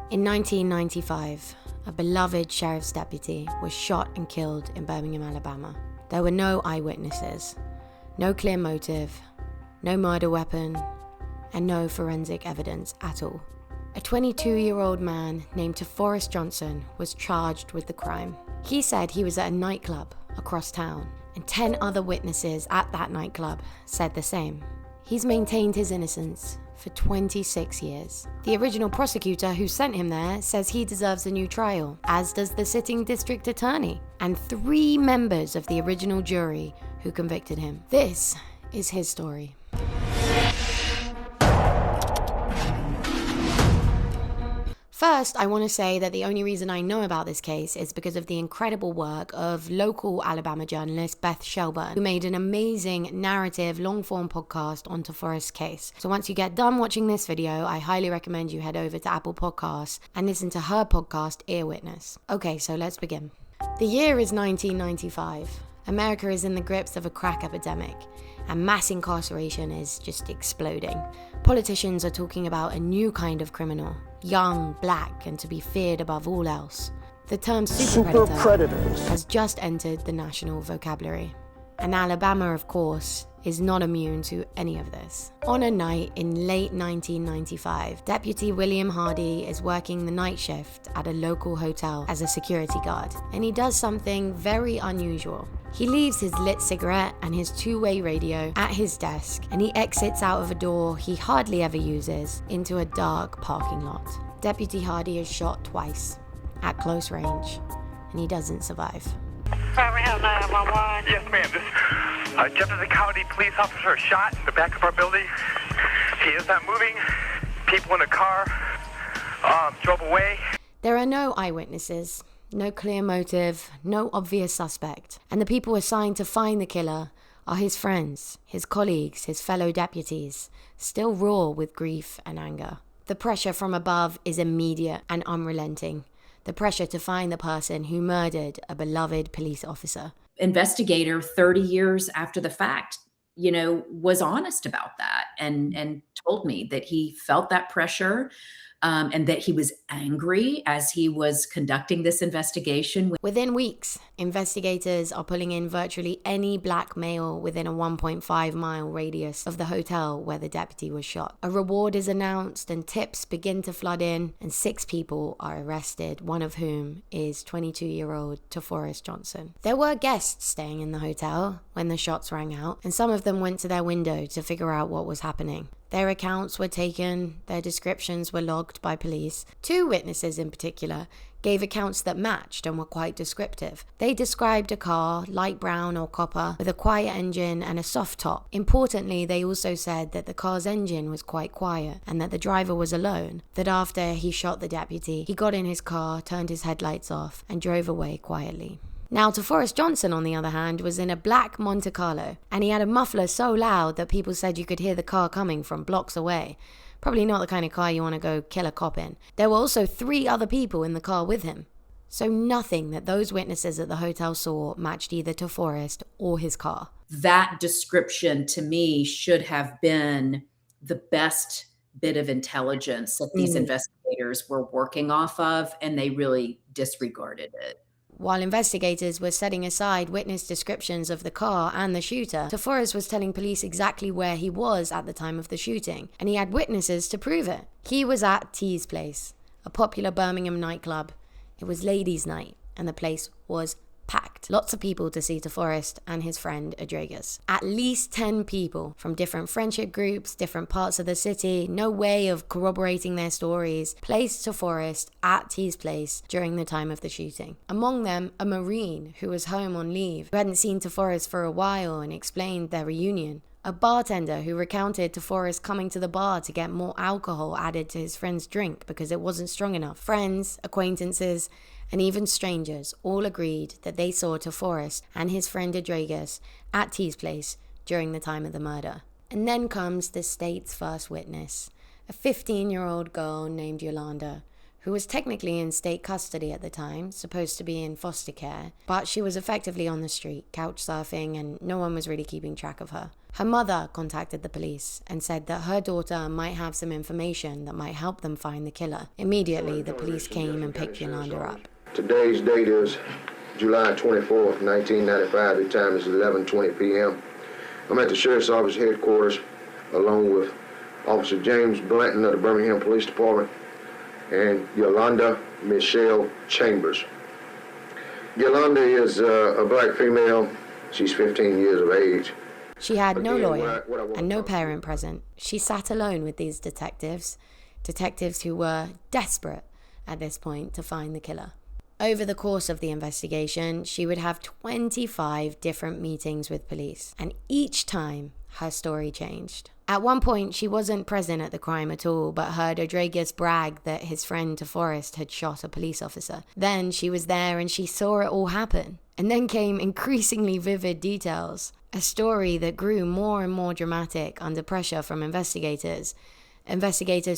In 1995, a beloved sheriff's deputy was shot and killed in Birmingham, Alabama. There were no eyewitnesses, no clear motive, no murder weapon, and no forensic evidence at all. A 22-year-old man named Toforest Johnson was charged with the crime. He said he was at a nightclub across town, and 10 other witnesses at that nightclub said the same. He's maintained his innocence for 26 years. The original prosecutor who sent him there says he deserves a new trial, as does the sitting district attorney, and 3 members of the original jury who convicted him. This is his story. First, I want to say that the only reason I know about this case is because of the incredible work of local Alabama journalist Beth Shelburne, who made an amazing narrative long-form podcast on Toforest's case. So once you get done watching this video, I highly recommend you head over to Apple Podcasts and listen to her podcast, Earwitness. Okay, so let's begin. The year is 1995. America is in the grips of a crack epidemic, and mass incarceration is just exploding. Politicians are talking about a new kind of criminal, young, black, and to be feared above all else. The term super predators has just entered the national vocabulary. And Alabama, of course, is not immune to any of this. On a night in late 1995, Deputy William Hardy is working the night shift at a local hotel as a security guard, and he does something very unusual. He leaves his lit cigarette and his two-way radio at his desk, and he exits out of a door he hardly ever uses into a dark parking lot. Deputy Hardy is shot twice, at close range, and he doesn't survive. Birmingham 911. Yes, ma'am. This Jefferson County police officer shot in the back of our building. He is not moving. People in the car drove away. There are no eyewitnesses, no clear motive, no obvious suspect. And the people assigned to find the killer are his friends, his colleagues, his fellow deputies, still raw with grief and anger. The pressure from above is immediate and unrelenting. The pressure to find the person who murdered a beloved police officer. Investigator 30 years after the fact, was honest about that and told me that he felt that pressure and that he was angry as he was conducting this investigation. Within weeks, investigators are pulling in virtually any black male within a 1.5-mile radius of the hotel where the deputy was shot. A reward is announced and tips begin to flood in, and 6 people are arrested, one of whom is 22-year-old Toforest Johnson. There were guests staying in the hotel when the shots rang out, and some of them went to their window to figure out what was happening. Their accounts were taken, their descriptions were logged by police. 2 witnesses in particular gave accounts that matched and were quite descriptive. They described a car, light brown or copper, with a quiet engine and a soft top. Importantly, they also said that the car's engine was quite quiet and that the driver was alone, that after he shot the deputy, he got in his car, turned his headlights off, and drove away quietly. Now, Toforest Johnson, on the other hand, was in a black Monte Carlo, and he had a muffler so loud that people said you could hear the car coming from blocks away. Probably not the kind of car you want to go kill a cop in. There were also 3 other people in the car with him. So nothing that those witnesses at the hotel saw matched either Toforest or his car. That description, to me, should have been the best bit of intelligence that these investigators were working off of, and they really disregarded it. While investigators were setting aside witness descriptions of the car and the shooter, Toforest was telling police exactly where he was at the time of the shooting, and he had witnesses to prove it. He was at T's Place, a popular Birmingham nightclub. It was ladies' night, and the place was packed. Lots of people to see Toforest and his friend Adregas. At least 10 people from different friendship groups, different parts of the city, no way of corroborating their stories, placed Toforest at T's Place during the time of the shooting. Among them, a Marine who was home on leave, who hadn't seen Toforest for a while and explained their reunion. A bartender who recounted Toforest coming to the bar to get more alcohol added to his friend's drink because it wasn't strong enough. Friends, acquaintances, and even strangers all agreed that they saw Toforest and his friend Adregas at T's Place during the time of the murder. And then comes the state's first witness, a 15-year-old girl named Yolanda, who was technically in state custody at the time, supposed to be in foster care, but she was effectively on the street, couch surfing, and no one was really keeping track of her. Her mother contacted the police and said that her daughter might have some information that might help them find the killer. Immediately, the police came and picked Yolanda up. Today's date is July 24th, 1995. The time is 11:20 p.m. I'm at the Sheriff's Office headquarters along with Officer James Blanton of the Birmingham Police Department and Yolanda Michelle Chambers. Yolanda is a black female. She's 15 years of age. She had no lawyer and no parent present. She sat alone with these detectives who were desperate at this point to find the killer. Over the course of the investigation, she would have 25 different meetings with police, and each time her story changed. At one point, she wasn't present at the crime at all, but heard Rodriguez brag that his friend Toforest had shot a police officer. Then she was there and she saw it all happen. And then came increasingly vivid details. A story that grew more and more dramatic under pressure from investigators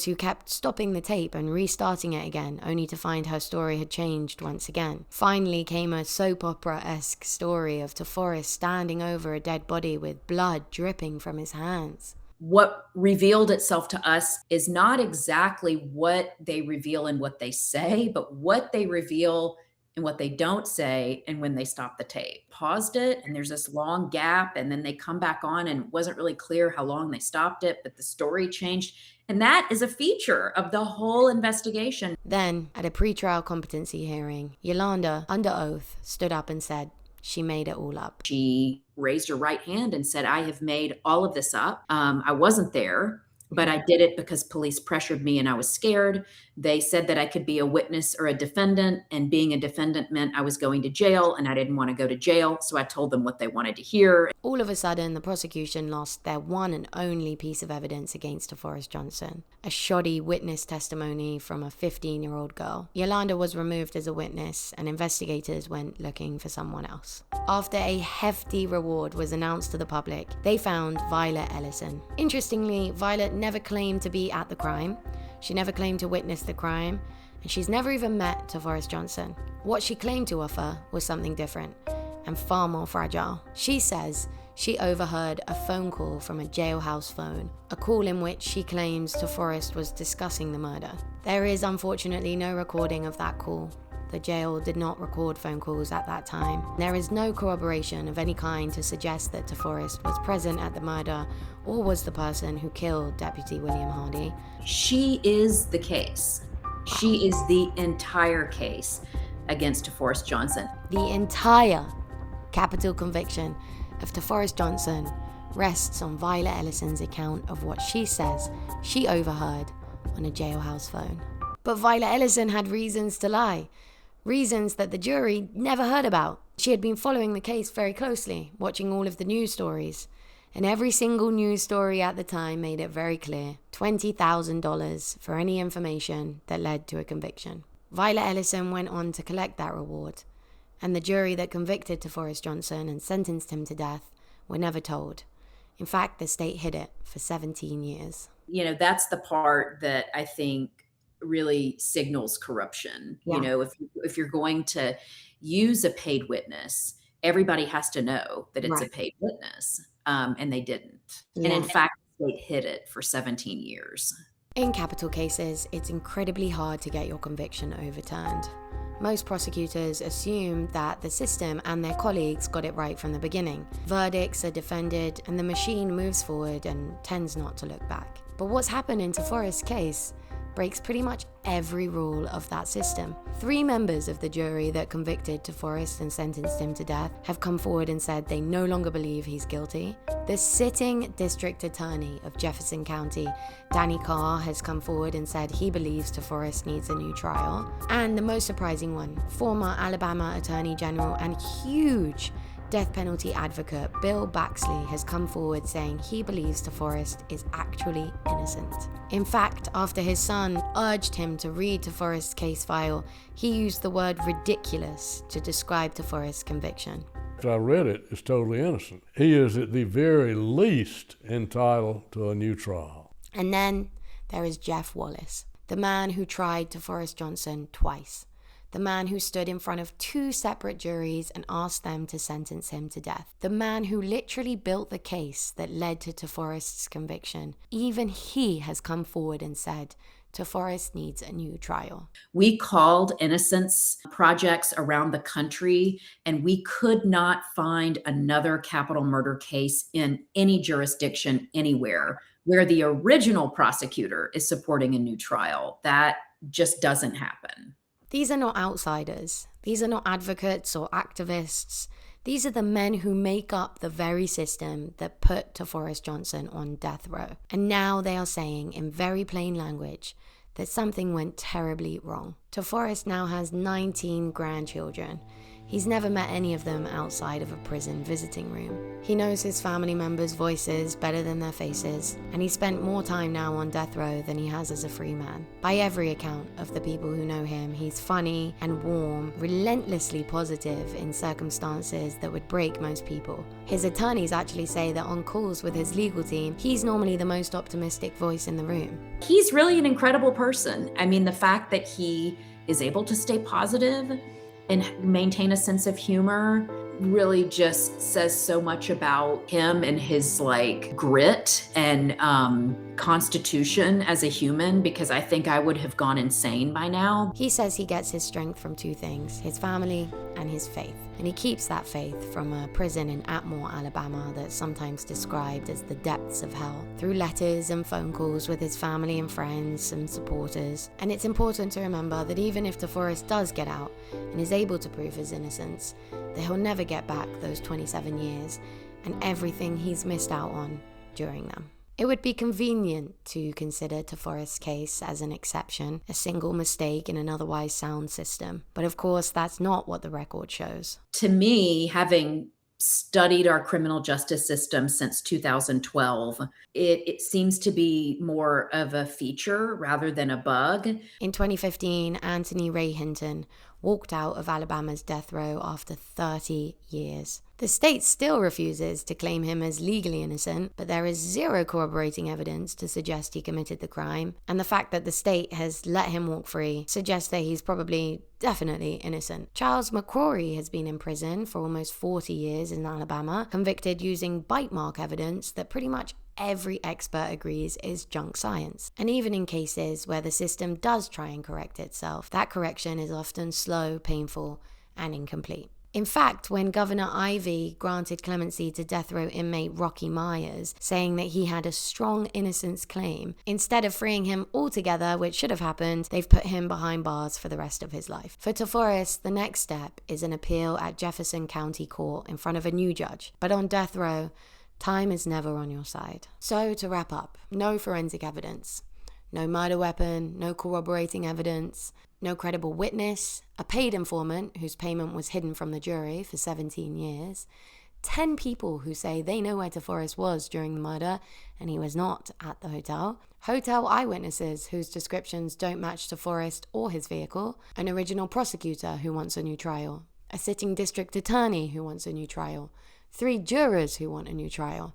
who kept stopping the tape and restarting it again, only to find her story had changed once again. Finally came a soap opera-esque story of Toforest standing over a dead body with blood dripping from his hands. What revealed itself to us is not exactly what they reveal and what they say, but what they reveal and what they don't say, and when they stop the tape. Paused it, and there's this long gap, and then they come back on, and it wasn't really clear how long they stopped it, but the story changed. And that is a feature of the whole investigation. Then, at a pretrial competency hearing, Yolanda, under oath, stood up and said she made it all up. She raised her right hand and said, I have made all of this up. I wasn't there, but I did it because police pressured me and I was scared. They said that I could be a witness or a defendant, and being a defendant meant I was going to jail, and I didn't want to go to jail, so I told them what they wanted to hear. All of a sudden, the prosecution lost their one and only piece of evidence against Toforest Johnson, a shoddy witness testimony from a 15-year-old girl. Yolanda was removed as a witness, and investigators went looking for someone else. After a hefty reward was announced to the public, they found Violet Ellison. Interestingly, Violet never claimed to be at the crime. She never claimed to witness the crime, and she's never even met Toforest Johnson. What she claimed to offer was something different and far more fragile. She says she overheard a phone call from a jailhouse phone, a call in which she claims Toforest was discussing the murder. There is unfortunately no recording of that call. The jail did not record phone calls at that time. There is no corroboration of any kind to suggest that Toforest was present at the murder or was the person who killed Deputy William Hardy. She is the case. She is the entire case against Toforest Johnson. The entire capital conviction of Toforest Johnson rests on Violet Ellison's account of what she says she overheard on a jailhouse phone. But Violet Ellison had reasons to lie. Reasons that the jury never heard about. She had been following the case very closely, watching all of the news stories. And every single news story at the time made it very clear. $20,000 for any information that led to a conviction. Violet Ellison went on to collect that reward. And the jury that convicted Toforest Johnson and sentenced him to death were never told. In fact, the state hid it for 17 years. You know, that's the part that I think really signals corruption. Yeah. You know, if you're going to use a paid witness, everybody has to know that it's a paid witness, and they didn't. Yeah. And in fact, the state hid it for 17 years. In capital cases, it's incredibly hard to get your conviction overturned. Most prosecutors assume that the system and their colleagues got it right from the beginning. Verdicts are defended and the machine moves forward and tends not to look back. But what's happened in Toforest's case breaks pretty much every rule of that system. 3 members of the jury that convicted Toforest and sentenced him to death have come forward and said they no longer believe he's guilty. The sitting district attorney of Jefferson County, Danny Carr, has come forward and said he believes Toforest needs a new trial. And the most surprising one, former Alabama Attorney General and huge death penalty advocate Bill Baxley has come forward saying he believes Toforest is actually innocent. In fact, after his son urged him to read Toforest's case file, he used the word ridiculous to describe Toforest's conviction. I read it, it's totally innocent. He is at the very least entitled to a new trial. And then there is Jeff Wallace. The man who tried Toforest Johnson twice. The man who stood in front of 2 separate juries and asked them to sentence him to death. The man who literally built the case that led to Toforest's conviction. Even he has come forward and said, Toforest needs a new trial. We called innocence projects around the country, and we could not find another capital murder case in any jurisdiction anywhere where the original prosecutor is supporting a new trial. That just doesn't happen. These are not outsiders. These are not advocates or activists. These are the men who make up the very system that put Toforest Johnson on death row. And now they are saying in very plain language that something went terribly wrong. Toforest now has 19 grandchildren. He's never met any of them outside of a prison visiting room. He knows his family members' voices better than their faces, and he spent more time now on death row than he has as a free man. By every account of the people who know him, he's funny and warm, relentlessly positive in circumstances that would break most people. His attorneys actually say that on calls with his legal team, he's normally the most optimistic voice in the room. He's really an incredible person. I mean, the fact that he is able to stay positive and maintain a sense of humor really just says so much about him and his grit and constitution as a human, because I think I would have gone insane by now. He says he gets his strength from 2 things, his family and his faith. And he keeps that faith from a prison in Atmore, Alabama that's sometimes described as the depths of hell, through letters and phone calls with his family and friends and supporters. And it's important to remember that even if Toforest does get out and is able to prove his innocence, that he'll never get back those 27 years and everything he's missed out on during them. It would be convenient to consider Toforest's case as an exception, a single mistake in an otherwise sound system. But of course, that's not what the record shows. To me, having studied our criminal justice system since 2012, it seems to be more of a feature rather than a bug. In 2015, Anthony Ray Hinton walked out of Alabama's death row after 30 years. The state still refuses to claim him as legally innocent, but there is 0 corroborating evidence to suggest he committed the crime, and the fact that the state has let him walk free suggests that he's probably definitely innocent. Charles McCrory has been in prison for almost 40 years in Alabama, convicted using bite mark evidence that pretty much every expert agrees is junk science. And even in cases where the system does try and correct itself, that correction is often slow, painful, and incomplete. In fact, when Governor Ivey granted clemency to death row inmate Rocky Myers, saying that he had a strong innocence claim, instead of freeing him altogether, which should have happened, they've put him behind bars for the rest of his life. For Toforest, the next step is an appeal at Jefferson County Court in front of a new judge. But on death row, time is never on your side. So to wrap up, no forensic evidence, no murder weapon, no corroborating evidence, no credible witness, a paid informant whose payment was hidden from the jury for 17 years, 10 people who say they know where Toforest was during the murder and he was not at the hotel eyewitnesses whose descriptions don't match Toforest or his vehicle, an original prosecutor who wants a new trial, a sitting district attorney who wants a new trial, 3 jurors who want a new trial,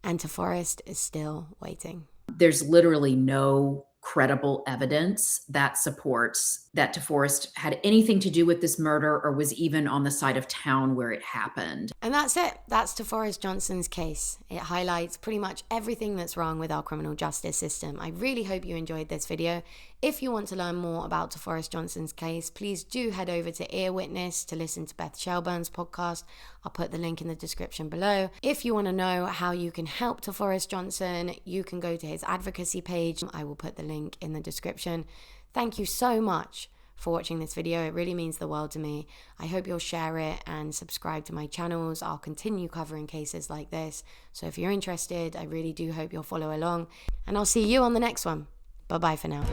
and Toforest is still waiting. There's literally no credible evidence that supports that Toforest had anything to do with this murder or was even on the side of town where it happened. And that's it. That's Toforest Johnson's case. It highlights pretty much everything that's wrong with our criminal justice system. I really hope you enjoyed this video. If you want to learn more about Toforest Johnson's case, please do head over to Earwitness to listen to Beth Shelburne's podcast. I'll put the link in the description below. If you want to know how you can help Toforest Johnson, you can go to his advocacy page. I will put the link in the description. Thank you so much for watching this video. It really means the world to me. I hope you'll share it and subscribe to my channels. I'll continue covering cases like this. So if you're interested, I really do hope you'll follow along. And I'll see you on the next one. Bye-bye for now.